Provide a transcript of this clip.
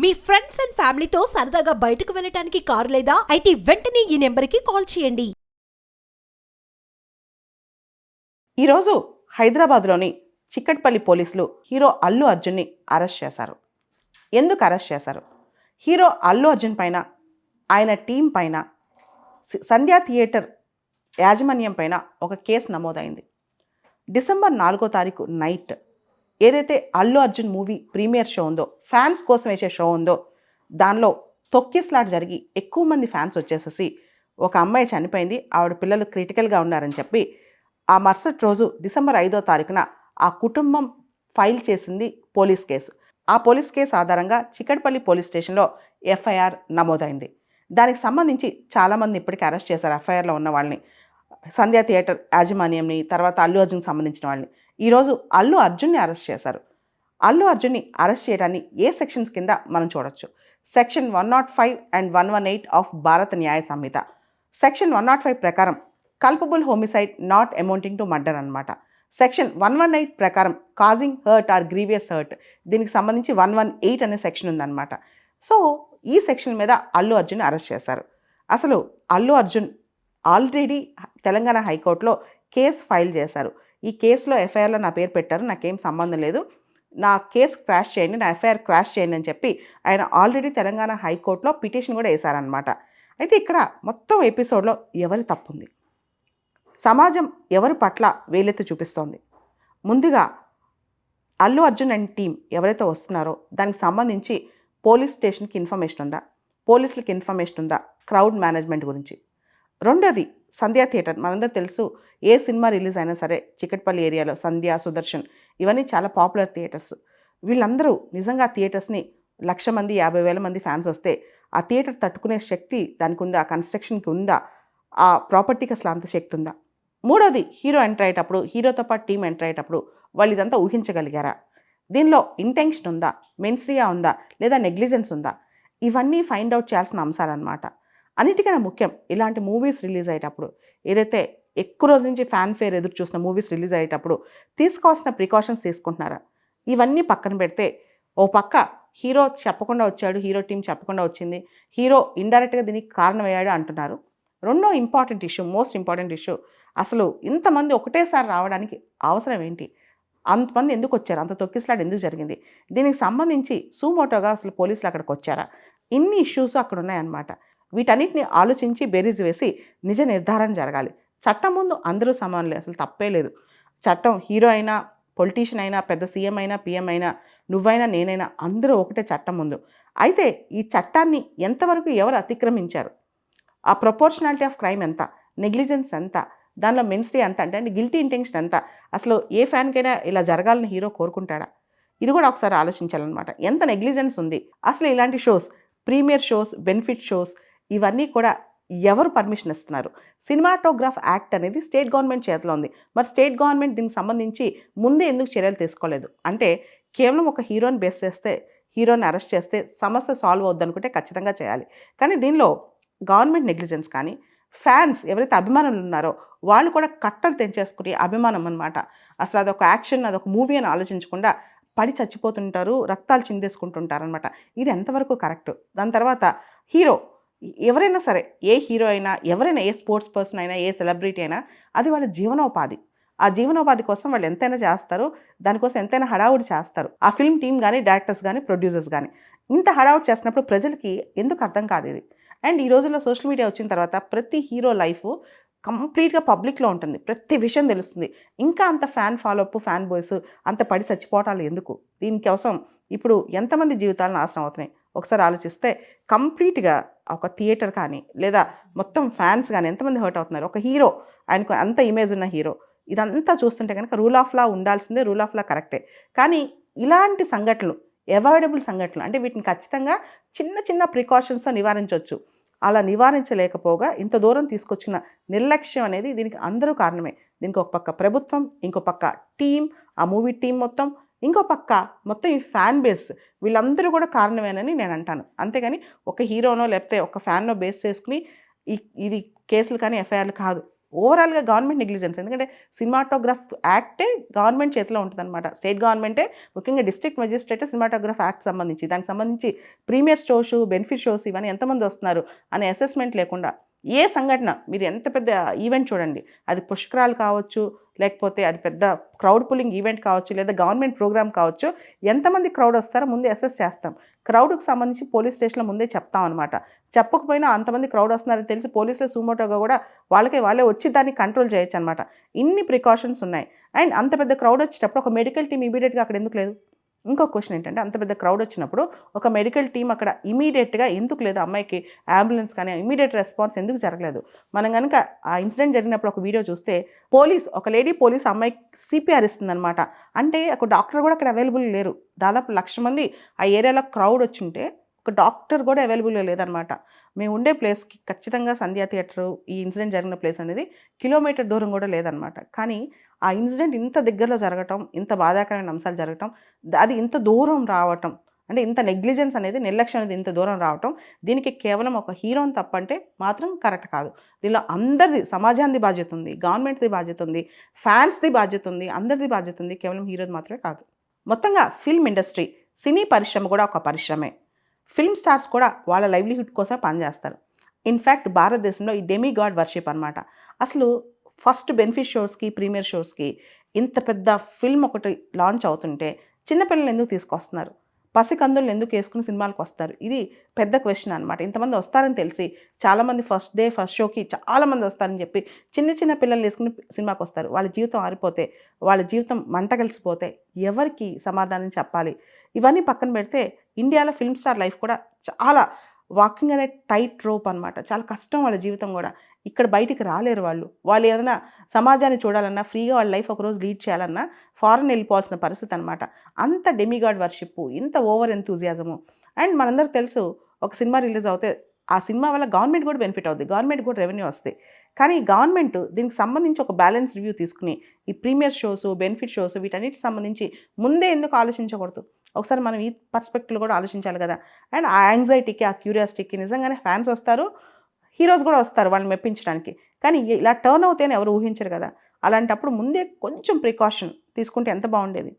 Me friends and ఫ్యామిలీతో సరదాగా బయటకు వెళ్ళటానికి కారు లేదా అయితే వెంటనే ఈ నెంబర్కి కాల్ చేయండి. ఈరోజు హైదరాబాద్లోని చిక్కట్పల్లి పోలీసులు హీరో అల్లు అర్జున్ని అరెస్ట్ చేశారు. ఎందుకు అరెస్ట్ చేశారు? హీరో అల్లు అర్జున్ పైన, ఆయన టీం పైన, సంధ్యా థియేటర్ యాజమాన్యం పైన ఒక కేసు నమోదైంది. డిసెంబర్ 4వ తారీఖు నైట్ ఏదైతే Allu Arjun movie premiere show ఉందో, ఫ్యాన్స్ కోసం వేసే షో ఉందో, దానిలో తొక్కిస్లాట్ జరిగి ఎక్కువ మంది ఫ్యాన్స్ వచ్చేసేసి ఒక అమ్మాయి చనిపోయింది, ఆవిడ పిల్లలు క్రిటికల్గా ఉన్నారని చెప్పి ఆ మరుసటి రోజు డిసెంబర్ 5వ తారీఖున ఆ కుటుంబం ఫైల్ చేసింది పోలీస్ కేసు. ఆ పోలీస్ కేసు ఆధారంగా చిక్కట్పల్లి పోలీస్ స్టేషన్లో ఎఫ్ఐఆర్ నమోదైంది. దానికి సంబంధించి చాలామంది ఇప్పటికీ అరెస్ట్ చేశారు. ఎఫ్ఐఆర్లో ఉన్న వాళ్ళని, సంధ్యా థియేటర్ యాజమాన్యంని, తర్వాత అల్లు అర్జున్కి సంబంధించిన వాళ్ళని. ఈరోజు అల్లు అర్జున్ని అరెస్ట్ చేశారు. అల్లు అర్జున్ని అరెస్ట్ చేయడాన్ని ఏ సెక్షన్స్ కింద మనం చూడొచ్చు? సెక్షన్ 105 అండ్ 118 ఆఫ్ భారత న్యాయ సంహిత. సెక్షన్ 105 ప్రకారం culpable homicide not amounting to murder అనమాట. సెక్షన్ 118 ప్రకారం causing hurt or grievous hurt, దీనికి సంబంధించి 118 అనే సెక్షన్ ఉందన్నమాట. సో ఈ సెక్షన్ మీద అల్లు అర్జున్ అరెస్ట్ చేశారు. అసలు అల్లు అర్జున్ ఆల్రెడీ తెలంగాణ హైకోర్టులో కేసు ఫైల్ చేశారు. ఈ కేసులో ఎఫ్ఐఆర్లో నా పేరు పెట్టారు, నాకేం సంబంధం లేదు, నా కేసు క్వాష్ చేయండి, నా ఎఫ్ఐఆర్ క్వాష్ చేయండి అని చెప్పి ఆయన ఆల్రెడీ తెలంగాణ హైకోర్టులో పిటిషన్ కూడా వేశారనమాట. అయితే ఇక్కడ మొత్తం ఎపిసోడ్లో ఎవరి తప్పుంది, సమాజం ఎవరి పట్ల వేలెత్తి చూపిస్తోంది? ముందుగా అల్లు అర్జున్ అండ్ టీం ఎవరైతే వస్తున్నారో దానికి సంబంధించి పోలీస్ స్టేషన్కి ఇన్ఫర్మేషన్ ఉందా? పోలీసులకి ఇన్ఫర్మేషన్ ఉందా క్రౌడ్ మేనేజ్మెంట్ గురించి? రెండోది సంధ్యా థియేటర్. మనందరూ తెలుసు, ఏ సినిమా రిలీజ్ అయినా సరే చిక్కట్పల్లి ఏరియాలో సంధ్యా, సుదర్శన్ ఇవన్నీ చాలా పాపులర్ థియేటర్స్. వీళ్ళందరూ నిజంగా థియేటర్స్ని 1,00,000 మంది, 50,000 మంది ఫ్యాన్స్ వస్తే ఆ థియేటర్ తట్టుకునే శక్తి దానికి ఉందా? ఆ కన్స్ట్రక్షన్కి ఉందా? ఆ ప్రాపర్టీకి అసలు అంత శక్తి ఉందా? మూడోది హీరో ఎంటర్ అయ్యేటప్పుడు, హీరోతో పాటు టీం ఎంటర్ అయ్యేటప్పుడు వాళ్ళు ఇదంతా ఊహించగలిగారా? దీనిలో ఇంటెన్షన్ ఉందా, మెన్స్రియా ఉందా, లేదా నెగ్లిజెన్స్ ఉందా? ఇవన్నీ ఫైండ్ అవుట్ చేయాల్సిన అంశాలన్నమాట. అన్నిటికన్నా ముఖ్యం, ఇలాంటి మూవీస్ రిలీజ్ అయ్యేటప్పుడు, ఏదైతే ఎక్కువ రోజు నుంచి ఫ్యాన్ ఫేర్ ఎదురు చూసిన మూవీస్ రిలీజ్ అయ్యేటప్పుడు తీసుకోవాల్సిన ప్రికాషన్స్ తీసుకుంటున్నారా? ఇవన్నీ పక్కన పెడితే, ఓ పక్క హీరో చెప్పకుండా వచ్చాడు, హీరో టీం చెప్పకుండా వచ్చింది, హీరో ఇండైరెక్ట్గా దీనికి కారణమయ్యాడు అంటున్నారు. రెండో important issue, most important issue, అసలు ఇంతమంది ఒకటేసారి రావడానికి అవసరం ఏంటి? అంతమంది ఎందుకు వచ్చారు? అంత తొక్కిసలాట ఎందుకు జరిగింది? దీనికి సంబంధించి సూమోటోగా అసలు పోలీసులు అక్కడికి వచ్చారా? ఇన్ని ఇష్యూస్ అక్కడ ఉన్నాయన్నమాట. వీటన్నిటిని ఆలోచించి బేరీజు వేసి నిజ నిర్ధారణ జరగాలి. చట్టం ముందు అందరూ సమానులే, అసలు తప్పే లేదు. చట్టం హీరో అయినా, పొలిటీషియన్ అయినా, పెద్ద సీఎం అయినా, పీఎం అయినా, నువ్వైనా, నేనైనా అందరూ ఒకటే చట్టం ముందు. అయితే ఈ చట్టాన్ని ఎంతవరకు ఎవరు అతిక్రమించారు? ఆ ప్రొపోర్షనాలిటీ ఆఫ్ క్రైమ్ ఎంత, నెగ్లిజెన్స్ ఎంత, దానిలో మెన్స్రీ ఎంత, అంటే గిల్టీ ఇంటెన్షన్ ఎంత? అసలు ఏ ఫ్యాన్కైనా ఇలా జరగాలని హీరో కోరుకుంటాడా? ఇది కూడా ఒకసారి ఆలోచించాలన్నమాట. ఎంత నెగ్లిజెన్స్ ఉంది? అసలు ఇలాంటి shows, premiere shows, benefit shows, ఇవన్నీ కూడా ఎవరు పర్మిషన్ ఇస్తున్నారు? సినిమాటోగ్రాఫ్ యాక్ట్ అనేది స్టేట్ గవర్నమెంట్ చేతిలో ఉంది. మరి స్టేట్ గవర్నమెంట్ దీనికి సంబంధించి ముందే ఎందుకు చర్యలు తీసుకోలేదు? అంటే కేవలం ఒక హీరోని బేస్ చేస్తే, హీరోని అరెస్ట్ చేస్తే సమస్య సాల్వ్ అవుద్ది అనుకుంటే ఖచ్చితంగా చేయాలి. కానీ దీనిలో గవర్నమెంట్ నెగ్లిజెన్స్ కానీ, ఫ్యాన్స్ ఎవరైతే అభిమానులు ఉన్నారో వాళ్ళు కూడా కట్టలు తెంచేసుకుని అభిమానం అనమాట, అసలు అదొక యాక్షన్, అదొక మూవీ అని ఆలోచించకుండా పడి చచ్చిపోతుంటారు, రక్తాలు చిందేసుకుంటుంటారనమాట. ఇది ఎంతవరకు కరెక్ట్? దాని తర్వాత హీరో, ఎవరైనా సరే, ఏ హీరో అయినా, ఎవరైనా, ఏ స్పోర్ట్స్ పర్సన్ అయినా, ఏ సెలబ్రిటీ అయినా, అది వాళ్ళ జీవనోపాధి. ఆ జీవనోపాధి కోసం వాళ్ళు ఎంతైనా చేస్తారు, దానికోసం ఎంతైనా హడావుడి చేస్తారు. ఆ ఫిల్మ్ టీం కానీ, డైరెక్టర్స్ కానీ, ప్రొడ్యూసర్స్ కానీ ఇంత హడావుడి చేస్తున్నప్పుడు ప్రజలకి ఎందుకు అర్థం కాదు ఇది? అండ్ ఈ రోజుల్లో సోషల్ మీడియా వచ్చిన తర్వాత ప్రతి హీరో లైఫ్ కంప్లీట్గా పబ్లిక్లో ఉంటుంది, ప్రతి విషయం తెలుస్తుంది. ఇంకా అంత ఫ్యాన్ ఫాలోఅప్, ఫ్యాన్ బాయ్స్ అంత పడి చచ్చిపోవటాలు ఎందుకు? దీనికోసం ఇప్పుడు ఎంతమంది జీవితాలు నాశనం అవుతున్నాయి ఒకసారి ఆలోచిస్తే, కంప్లీట్గా ఒక థియేటర్ కానీ, లేదా మొత్తం ఫ్యాన్స్ కానీ ఎంతమంది హర్ట్ అవుతున్నారు? ఒక హీరో, ఆయనకు అంత ఇమేజ్ ఉన్న హీరో, ఇదంతా చూస్తుంటే కనుక రూల్ ఆఫ్ లా ఉండాల్సిందే, రూల్ ఆఫ్ లా కరెక్టే. కానీ ఇలాంటి సంఘటనలు, అవాయిడబుల్ సంఘటనలు, అంటే వీటిని ఖచ్చితంగా చిన్న చిన్న ప్రికాషన్స్తో నివారించవచ్చు. అలా నివారించలేకపోగా ఇంత దూరం తీసుకొచ్చిన నిర్లక్ష్యం అనేది దీనికి అందరూ కారణమే. దీనికి ఒక పక్క ప్రభుత్వం, ఇంకో పక్క టీం, ఆ మూవీ టీం మొత్తం, ఇంకో పక్క మొత్తం ఈ ఫ్యాన్ బేస్, వీళ్ళందరూ కూడా కారణమేనని నేను అంటాను. అంతేగాని ఒక హీరోనో లేకపోతే ఒక ఫ్యాన్నో బేస్ చేసుకుని ఇది కేసులు కానీ, ఎఫ్ఐఆర్లు కాదు. ఓవరాల్గా గవర్నమెంట్ నెగ్లిజెన్స్. ఎందుకంటే సినిమాటోగ్రాఫ్ యాక్టే గవర్నమెంట్ చేతిలో ఉంటుందన్నమాట. స్టేట్ గవర్నమెంటే, ముఖ్యంగా డిస్ట్రిక్ట్ మెజిస్ట్రేట్ సినిమాటోగ్రాఫ్ యాక్ట్ సంబంధించి, దానికి సంబంధించి ప్రీమియర్ షోస్, బెనిఫిట్ షోస్ ఇవన్నీ ఎంతమంది వస్తున్నారు అనే అసెస్మెంట్ లేకుండా ఏ సంఘటన, మీరు ఎంత పెద్ద ఈవెంట్ చూడండి, అది పుష్కరాలు కావచ్చు, లేకపోతే అది పెద్ద క్రౌడ్ పుల్లింగ్ ఈవెంట్ కావచ్చు, లేదా గవర్నమెంట్ ప్రోగ్రామ్ కావచ్చు, ఎంతమంది క్రౌడ్ వస్తారో ముందే అసెస్ చేస్తాం. క్రౌడ్కి సంబంధించి పోలీస్ స్టేషన్లో ముందే చెప్తాం అనమాట. చెప్పకపోయినా అంతమంది క్రౌడ్ వస్తున్నారని తెలిసి పోలీసులు సుమోటోగా కూడా వాళ్ళే వచ్చి దాన్ని కంట్రోల్ చేయొచ్చు అనమాట. ఇన్ని ప్రికాషన్స్ ఉన్నాయి. అండ్ అంత పెద్ద క్రౌడ్ వచ్చేటప్పుడు ఒక మెడికల్ టీమ్ ఇమీడియట్గా అక్కడ ఎందుకు లేదు? ఇంకో క్వశ్చన్ ఏంటంటే, అంత పెద్ద క్రౌడ్ వచ్చినప్పుడు ఒక మెడికల్ టీం అక్కడ ఇమీడియట్గా ఎందుకు లేదు? అమ్మాయికి అంబులెన్స్ కానీ ఇమీడియట్ రెస్పాన్స్ ఎందుకు జరగలేదు? మనం కనుక ఆ ఇన్సిడెంట్ జరిగినప్పుడు ఒక వీడియో చూస్తే, ఒక లేడీ పోలీస్ అమ్మాయికి సిపిఆర్ ఇస్తుందన్నమాట. అంటే ఒక డాక్టర్ కూడా అక్కడ అవైలబుల్ లేరు. దాదాపు 1,00,000 మంది ఆ ఏరియాలో క్రౌడ్ వచ్చుంటే ఒక డాక్టర్ కూడా అవైలబుల్గా లేదనమాట. మేము ఉండే ప్లేస్కి ఖచ్చితంగా సంధ్యా థియేటరు, ఈ ఇన్సిడెంట్ జరిగిన ప్లేస్ అనేది కిలోమీటర్ దూరం కూడా లేదనమాట. కానీ ఆ ఇన్సిడెంట్ ఇంత దగ్గరలో జరగటం, ఇంత బాధాకరమైన అంశాలు జరగటం, అది ఇంత దూరం రావటం, అంటే ఇంత నెగ్లిజెన్స్ అనేది, నిర్లక్ష్యం అనేది ఇంత దూరం రావటం, దీనికి కేవలం ఒక హీరోని తప్పంటే మాత్రం కరెక్ట్ కాదు. దీనిలో అందరిది, సమాజానికి బాధ్యత ఉంది, గవర్నమెంట్ది బాధ్యత ఉంది, ఫ్యాన్స్ది బాధ్యత ఉంది, అందరిది బాధ్యత ఉంది, కేవలం హీరోది మాత్రమే కాదు. మొత్తంగా ఫిల్మ్ ఇండస్ట్రీ, సినీ పరిశ్రమ కూడా ఒక పరిశ్రమే. ఫిల్మ్ స్టార్స్ కూడా వాళ్ళ లైవ్లీహుడ్ కోసం పనిచేస్తారు. ఇన్ఫ్యాక్ట్ భారతదేశంలో ఈ డెమీ గాడ్ వర్షిప్ అనమాట. అసలు ఫస్ట్ బెనిఫిట్ షోస్కి, ప్రీమియర్ షోస్కి ఇంత పెద్ద ఫిల్మ్ ఒకటి లాంచ్ అవుతుంటే చిన్నపిల్లలు ఎందుకు తీసుకొస్తున్నారు? పసికందులను ఎందుకు వేసుకుని సినిమాలకు వస్తారు? ఇది పెద్ద క్వశ్చన్ అనమాట. ఇంతమంది వస్తారని తెలిసి చాలామంది ఫస్ట్ షోకి చాలామంది వస్తారని చెప్పి చిన్న పిల్లలు వేసుకుని సినిమాకి వస్తారు. వాళ్ళ జీవితం ఆరిపోతే, వాళ్ళ జీవితం మంట కలిసిపోతే ఎవరికి సమాధానం చెప్పాలి? ఇవన్నీ పక్కన పెడితే ఇండియాలో ఫిల్మ్ స్టార్ లైఫ్ కూడా చాలా వాకింగ్ అనే టైట్ రోప్ అనమాట. చాలా కష్టం వాళ్ళ జీవితం కూడా. ఇక్కడ బయటికి రాలేరు వాళ్ళు. వాళ్ళు ఏదైనా సమాజాన్ని చూడాలన్నా, ఫ్రీగా వాళ్ళ లైఫ్ ఒకరోజు లీడ్ చేయాలన్నా ఫారెన్ వెళ్ళిపోవాల్సిన పరిస్థితి అనమాట. అంత డెమిగాడ్ వర్షిప్, ఇంత ఓవర్ ఎంతూజియాజము. అండ్ మనందరూ తెలుసు, ఒక సినిమా రిలీజ్ అవుతే ఆ సినిమా వల్ల గవర్నమెంట్ కూడా బెనిఫిట్ అవుతుంది, గవర్నమెంట్ కూడా రెవెన్యూ వస్తాయి. కానీ గవర్నమెంట్ దీనికి సంబంధించి ఒక బ్యాలెన్స్ రివ్యూ తీసుకుని ఈ ప్రీమియర్ షోస్, బెనిఫిట్ షోస్ వీటన్నిటికి సంబంధించి ముందే ఎందుకు ఆలోచించకూడదు? ఒకసారి మనం ఈ పర్స్పెక్టివ్లో కూడా ఆలోచించాలి కదా. అండ్ ఆ యాంగ్జైటీకి, ఆ క్యూరియాసిటీకి నిజంగానే ఫ్యాన్స్ వస్తారు, హీరోస్ కూడా వస్తారు వాళ్ళని మెప్పించడానికి. కానీ ఇలా టర్న్ అవుతాయని ఎవరు ఊహించరు కదా. అలాంటప్పుడు ముందే కొంచెం ప్రికాషన్ తీసుకుంటే ఎంత బాగుండేది.